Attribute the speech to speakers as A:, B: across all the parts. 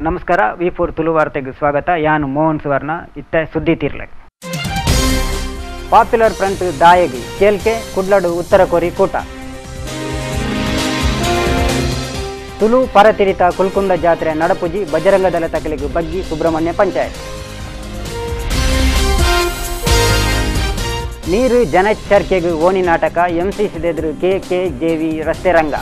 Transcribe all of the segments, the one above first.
A: ನಮಸ್ಕಾರ. ವಿ4 ತುಳು ವಾರ್ತೆಗೆ ಸ್ವಾಗತ. ಯಾನು ಮೋಹನ್ ಸುವರ್ಣ. ಇತ್ತ ಸುದ್ದಿ ತೀರ್ಲೆ. ಪಾಪ್ಯುಲರ್ ಫ್ರಂಟ್ ದಾಯಗಿ ಕೇಲ್ಕೆ ಕುಡ್ಲಡು ಉತ್ತರ ಕೋರಿ ಕೂಟ. ತುಳು ಪರತಿರಿತ ಕುಲ್ಕುಂದ ಜಾತ್ರೆ ನಡಪುಜಿ ಬಜರಂಗ ದಳ ತಕಲಿಗೆ ಬಗ್ಗಿ ಸುಬ್ರಹ್ಮಣ್ಯ ಪಂಚಾಯತ್. ನೀರು ಜನಚರ್ಕೆಗೆ ಓಣಿ ನಾಟಕ ಎಂಸಿಸಿದೆದುರು KKJV ರಸ್ತೆ ರಂಗ.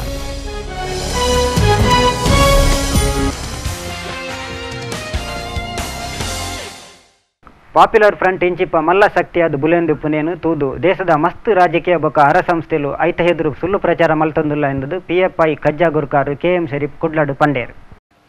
A: ಪಾಪ್ಯುಲರ್ ಫ್ರಂಟ್ ಇಂಚಿಪ್ಪ ಮಲ್ಲ ಶಕ್ತಿಯಾದ ಬುಲೆಂದು ಪುನೇನು ತೂದು ದೇಶದ ಮಸ್ತ್ ರಾಜಕೀಯ ಬೊಕ್ಕ ಅರ ಸಂಸ್ಥೆಲು ಐತ ಹೆದುರು ಸುಳ್ಳು ಪ್ರಚಾರ ಮಲ್ತಂದುಲ್ಲ ಎಂಬುದು PFI ಕಜ್ಜಾ ಗುರ್ಕಾರು KM ಶರೀಫ್ ಕುಡ್ಲಡು ಪಂಡೇರು.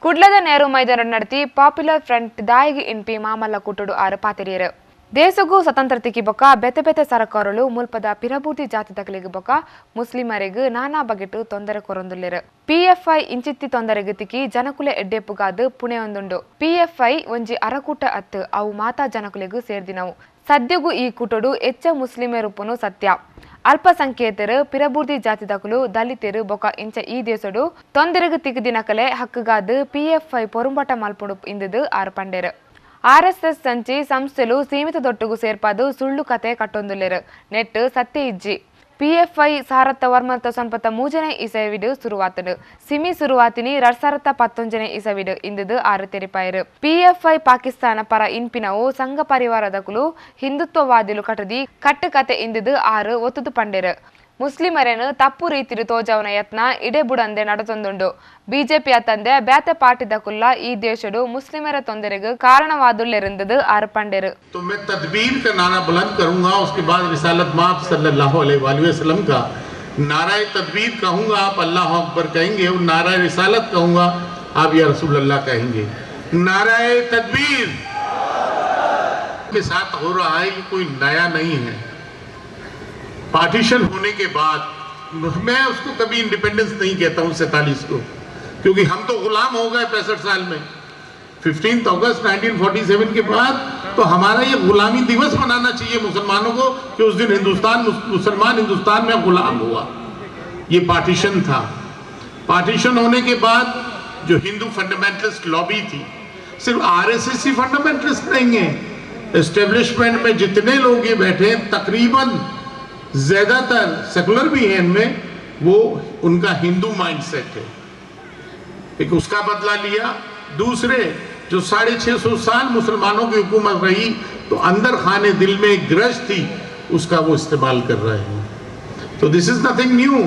B: ಕುಡ್ಲದ ನೆಹರು ಮೈದಾನ ನಡೆತಿ ಪಾಪ್ಯುಲರ್ ಫ್ರಂಟ್ ದಾಯಿಗೆ MP ಮಾಮಲ್ಲ ಕುಟ್ಟುಡು ಆರು ಪಾತಿರಿಯರು. ದೇಶಗೂ ಸ್ವತಂತ್ರತೆಗೆ ಬೊಕ್ಕ ಬೆತೆ ಬೆತೆ ಸರ್ಕಾರಗಳು ಮುಲ್ಪದ ಪಿರಬೂಟಿ ಜಾತಿ ತಕಲಿಗೆ ಬೊಕ್ಕ ಮುಸ್ಲಿಮರಿಗೆ ನಾನಾ ಬಗೆಟು ತೊಂದರೆ ಕೊರೊಂದುಲ್ಲೆರು. PFI ಇಂಚಿತ್ತಿ ತೊಂದರೆಗೆ ತಿಕ್ಕಿ ಜನಕುಲೆ ಎಡ್ಡೆಪ್ಪುಗಾದು ಪುಣೆ ಒಂದುಂಡು. PFI ಒಂಜಿ ಅರಕೂಟ ಅತ್ತು ಅವು ಮಾತಾ ಜನಕುಲೆಗೂ ಸೇರ್ದಿನವು. ಸದ್ಯಗೂ ಈ ಕುಟುಡು ಹೆಚ್ಚ ಮುಸ್ಲಿಮರುಪ್ಪನು ಸತ್ಯ. ಅಲ್ಪಸಂಖ್ಯಾತರು ಪಿರಬೂರ್ತಿ ಜಾತಿ ತಕಲು ದಲಿತರು ಬೊಕ್ಕ ಇಂಚ ಈ ದೇಶಡು ತೊಂದರೆಗೆ ತಿಕ್ಕದಿನಕಲೆ ಹಕ್ಕುಗಾದು PFI ಪೊರುಂಬಟ ಮಲ್ಪುಡು ಇಂದುದು ಆರು ಪಂಡೇರು. RSS ಸಂಚಿ ಸಂಸ್ಥೆಲು ಸೀಮಿತ ದೊಟ್ಟುಗೂ ಸೇರ್ಪಾದು ಸುಳ್ಳು ಕತೆ ಕಟ್ಟೊಂದುಲ್ಲೆರು. ನೆಟ್ ಸತ್ಯ ಇಜ್ಜಿ PFI ಸಾರತ್ತ ವರ್ಮತ್ತ ಸೊನ್ಪತ್ತ 3 ಇಸವಿಡು ಸುರುವಾತನು ಸಿಮಿ ಸುರುವಾತಿನಿ 2019 ಇಸವಿಡು ಇಂದುದು ಆರು ತೆರಿಪಾಯರು. PFI ಪಾಕಿಸ್ತಾನ ಪರ ಇನ್ಪಿನವು ಸಂಘ ಪರಿವಾರದಕುಲು ಹಿಂದುತ್ವವಾದಿಲು ಕಟದಿ ಕಟ್ಟು ಕತೆ ಇಂದುದು ಆರು ಒತ್ತುದು ಪಂಡೇರು. ಮುಸ್ಲಿಮರೇನು ತಪ್ಪು ರೀತಿರು ತೋಜವನ ಯತ್ನ ಇಡೆ ಬುಡಂದೆ ನಡತೊಂದುಂಡು. BJP ಅತಂದೆ ಬ್ಯಾತೆ ಪಾರ್ಟಿದಕುಲ್ಲ ಈ ದೇಶಡು ಮುಸ್ಲಿಮರ ತೊಂದರೆಗೆ ಕಾರಣವಾದುಲ್ಲೆರಿಂದದು ಆರು ಪಂಡೇರು.
C: तो मैं तदबीर का नारा बुलंद करूंगा, उसके बाद रिसालत माप सल्लल्लाहु अलैहि वसल्लम का नाराए तदबीर कहूंगा, आप अल्लाह अकबर कहेंगे, और नाराए रिसालत कहूंगा, आप या रसूल अल्लाह कहेंगे. नाराए तदबीर के साथ हो रहा है, ये कोई नया नहीं है. पार्टीशन होने के बाद मैं उसको कभी इंडिपेंडेंस नहीं कहता हूं 47 को, क्योंकि हम तो गुलाम हो गए 65 साल में. 15 अगस्त 1947 के बाद तो हमारा ये गुलामी दिवस मनाना चाहिए मुसलमानों को कि उस दिन मुसलमान हिंदुस्तान में गुलाम हुआ. ये पार्टीशन था. पार्टीशन होने के बाद जो हिंदू फंडामेंटलिस्ट लॉबी थी, सिर्फ RSS ही फंडामेंटलिस्ट नहीं है. एस्टेब्लिशमेंट में जितने लोग ये बैठे हैं, तकरीबन ज्यादातर सेकुलर भी हैं इनमें, वो उनका हिंदू माइंडसेट है. एक उसका बदला लिया. दूसरे जो 650 साल मुसलमानों की हुकूमत रही, तो अंदर खाने दिल में एक ग्रज थी, उसका वो इस्तेमाल कर रहे हैं. तो this is nothing new.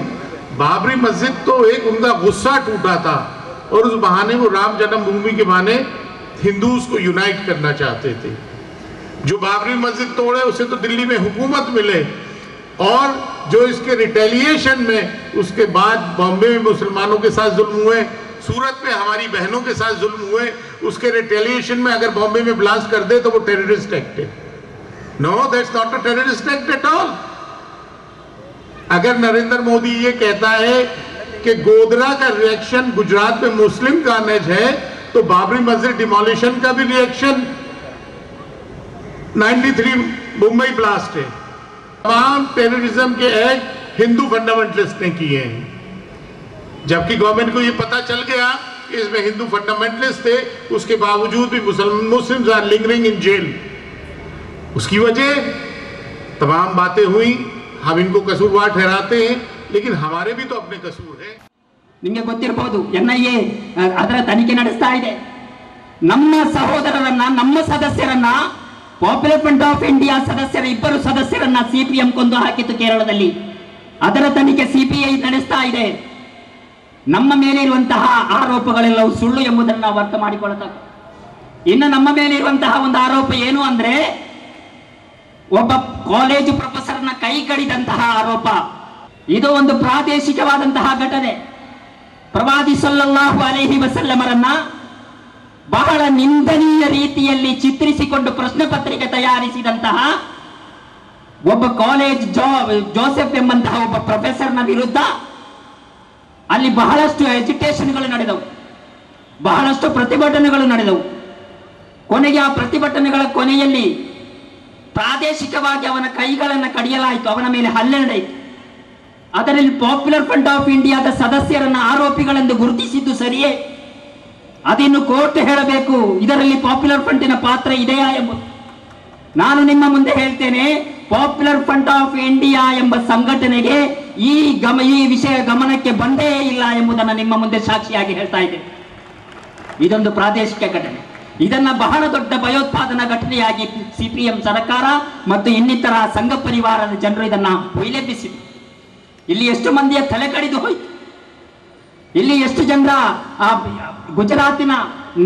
C: Babri मस्जिद तो एक उनका गुस्सा टूटा था, और उस बहाने वो राम जन्मभूमि के बहाने हिंदूज को यूनाइट करना चाहते थे. जो बाबरी मस्जिद तोड़े उसे तो दिल्ली में हुकूमत मिले, और जो इसके रिटेलिएशन में उसके बाद बॉम्बे में मुसलमानों के साथ जुल्म हुए, सूरत में हमारी बहनों के साथ जुल्म हुए, उसके रिटेलिएशन में अगर बॉम्बे में ब्लास्ट कर दे तो वो टेररिस्ट एक्ट है. No, that's not a terrorist act at all. अगर नरेंद्र मोदी ये कहता है कि गोधरा का रिएक्शन गुजरात में मुस्लिम कार्नेज है, तो बाबरी मस्जिद डिमोलिशन का भी रिएक्शन 93 मुंबई ब्लास्ट है. तमाम टेररिज्म के एक्ट हिंदू फंडामेंटलिस्ट ने किए हैं. जबकि गवर्नमेंट को ये पता चल गया कि इसमें हिंदू फंडामेंटलिस्ट थे, उसके बावजूद भी Muslims are lingering in jail. उसकी वजह तमाम बातें हुई. हम इनको कसूरवार ठहराते हैं, लेकिन हमारे भी तो अपने कसूर है.
D: ನಿಮಗೆ ಗೊತ್ತಿರಬಹುದು, NIA ಅದರ ತನಿಖೆ ನಡೆಸ್ತಾ ಇದೆ. ನಮ್ಮ ಸಹೋದರರನ್ನ, ನಮ್ಮ ಸದಸ್ಯರನ್ನ, ಪಾಪ್ಯುಲರ್ ಫ್ರಂಟ್ ಆಫ್ ಇಂಡಿಯಾ ಸದಸ್ಯರ 2 ಸದಸ್ಯರನ್ನ CPM ಕೊಂದು ಹಾಕಿತ್ತು ಕೇರಳದಲ್ಲಿ. ಅದರ ತನಿಖೆ CBI ನಡೆಸ್ತಾ ಇದೆ. ನಮ್ಮ ಮೇಲೆ ಇರುವಂತಹ ಆರೋಪಗಳೆಲ್ಲವೂ ಸುಳ್ಳು ಎಂಬುದನ್ನು ನಾವು ಅರ್ಥ ಮಾಡಿಕೊಳ್ಳಬೇಕು. ಇನ್ನು ನಮ್ಮ ಮೇಲೆ ಇರುವಂತಹ ಒಂದು ಆರೋಪ ಏನು ಅಂದ್ರೆ, ಒಬ್ಬ ಕಾಲೇಜು ಪ್ರೊಫೆಸರ್ನ ಕೈ ಕಡಿದಂತಹ ಆರೋಪ. ಇದು ಒಂದು ಪ್ರಾದೇಶಿಕವಾದಂತಹ ಘಟನೆ. ಪ್ರವಾದಿ ಸಲ್ಲಲ್ಲಾಹು ಅಲೈಹಿ ವಸಲ್ಲಮರನ್ನ ಬಹಳ ನಿಂದನೀಯ ರೀತಿಯಲ್ಲಿ ಚಿತ್ರಿಸಿಕೊಂಡು ಪ್ರಶ್ನೆ ಪತ್ರಿಕೆ ತಯಾರಿಸಿದಂತಹ ಒಬ್ಬ ಕಾಲೇಜ್ ಜೋಸೆಫ್ ಎಂಬಂತಹ ಒಬ್ಬ ಪ್ರೊಫೆಸರ್ನ ವಿರುದ್ಧ ಅಲ್ಲಿ ಬಹಳಷ್ಟು ಎಜಿಟೇಷನ್ಗಳು ನಡೆದವು, ಬಹಳಷ್ಟು ಪ್ರತಿಭಟನೆಗಳು ನಡೆದವು. ಕೊನೆಗೆ ಆ ಪ್ರತಿಭಟನೆಗಳ ಕೊನೆಯಲ್ಲಿ ಪ್ರಾದೇಶಿಕವಾಗಿ ಅವನ ಕೈಗಳನ್ನು ಕಡಿಯಲಾಯಿತು, ಅವನ ಮೇಲೆ ಹಲ್ಲೆ ನಡೆಯಿತು. ಅದರಲ್ಲಿ ಪಾಪ್ಯುಲರ್ ಫ್ರಂಟ್ ಆಫ್ ಇಂಡಿಯಾದ ಸದಸ್ಯರನ್ನ ಆರೋಪಿಗಳೆಂದು ಗುರುತಿಸಿದ್ದು ಸರಿಯೇ, ಅದಿನ್ನು ಕೋರ್ಟ್ ಹೇಳಬೇಕು ಇದರಲ್ಲಿ ಪಾಪ್ಯುಲರ್ ಫ್ರಂಟಿನ ಪಾತ್ರ ಇದೆಯಾ ಎಂಬುದು. ನಾನು ನಿಮ್ಮ ಮುಂದೆ ಹೇಳ್ತೇನೆ, ಪಾಪ್ಯುಲರ್ ಫ್ರಂಟ್ ಆಫ್ ಇಂಡಿಯಾ ಎಂಬ ಸಂಘಟನೆಗೆ ಈ ವಿಷಯ ಗಮನಕ್ಕೆ ಬಂದೇ ಇಲ್ಲ ಎಂಬುದನ್ನು ನಿಮ್ಮ ಮುಂದೆ ಸಾಕ್ಷಿಯಾಗಿ ಹೇಳ್ತಾ ಇದ್ದೇನೆ. ಇದೊಂದು ಪ್ರಾದೇಶಿಕ ಘಟನೆ. ಇದನ್ನ ಬಹಳ ದೊಡ್ಡ ಭಯೋತ್ಪಾದನಾ ಘಟನೆಯಾಗಿ ಸಿಪಿಎಂ ಸರ್ಕಾರ ಮತ್ತು ಇನ್ನಿತರ ಸಂಘ ಪರಿವಾರದ ಜನರು ಇದನ್ನ ಹೊಯ್ಲೆಬ್ಬಿಸಿದರು. ಇಲ್ಲಿ ಎಷ್ಟು ಮಂದಿಯ ತಲೆ ಕಡಿದು ಹೋಯ್ತು. ಇಲ್ಲಿ ಎಷ್ಟು ಜನರ ಗುಜರಾತಿನ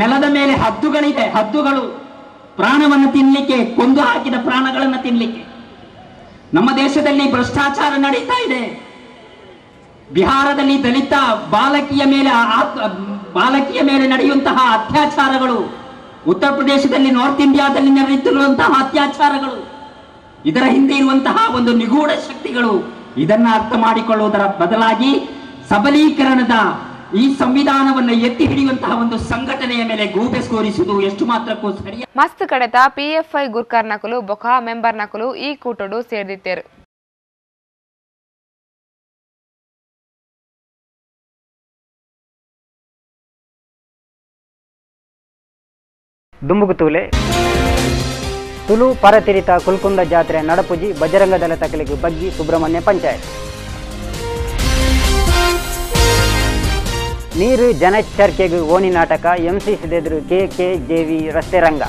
D: ನೆಲದ ಮೇಲೆ ಹದ್ದುಗಳಿದೆ, ಹದ್ದುಗಳು ಪ್ರಾಣವನ್ನು ತಿನ್ನಲಿಕ್ಕೆ, ಕೊಂದು ಹಾಕಿದ ಪ್ರಾಣಗಳನ್ನು ತಿನ್ನಲಿಕ್ಕೆ. ನಮ್ಮ ದೇಶದಲ್ಲಿ ಭ್ರಷ್ಟಾಚಾರ ನಡೀತಾ ಇದೆ. ಬಿಹಾರದಲ್ಲಿ ದಲಿತ ಬಾಲಕಿಯ ಮೇಲೆ ನಡೆಯುವಂತಹ ಅತ್ಯಾಚಾರಗಳು, ಉತ್ತರ ಪ್ರದೇಶದಲ್ಲಿ, ನಾರ್ತ್ ಇಂಡಿಯಾದಲ್ಲಿ ನಡೆಯುತ್ತಿರುವಂತಹ ಅತ್ಯಾಚಾರಗಳು, ಇದರ ಹಿಂದೆ ಇರುವಂತಹ ಒಂದು ನಿಗೂಢ ಶಕ್ತಿಗಳು. ಇದನ್ನ ಅರ್ಥ ಮಾಡಿಕೊಳ್ಳುವುದರ ಬದಲಾಗಿ ಸಬಲೀಕರಣದ ಈ ಸಂವಿಧಾನವನ್ನು ಎತ್ತಿ ಹಿಡಿಯುವಂತಹ ಒಂದು ಸಂಘಟನೆಯ ಮೇಲೆ ಗೂಬೆ ಸ್ಕೋರಿಸುವುದು ಎಷ್ಟು ಮಾತ್ರಕ್ಕೂ ಸರಿಯ.
B: ಮಸ್ತ್ ಕಡೆತ PFI ಗುರ್ಕಾರ್ ನಕಲು ಬೊಕ ಮೆಂಬರ್ ನಕಲು ಈ ಕೂಟಡು ಸೇರಿದಿತ್ತೇರು.
A: ದುಂಬುಗುತೂಲೆ ತುಳು ಪರತಿರಿತ ಕುಲ್ಕುಂದ ಜಾತ್ರೆ ನಡಪುಜಿ ಬಜರಂಗ ದಳ ತಕಲಿಗೆ ಬಗ್ಗಿ ಸುಬ್ರಹ್ಮಣ್ಯ ಪಂಚಾಯತ್. ನೀರು ಜನಚರ್ಕೆಗೆ ಓಣಿ ನಾಟಕ MCC ಎದುರು KKJV ರಸ್ತೆ ರಂಗ.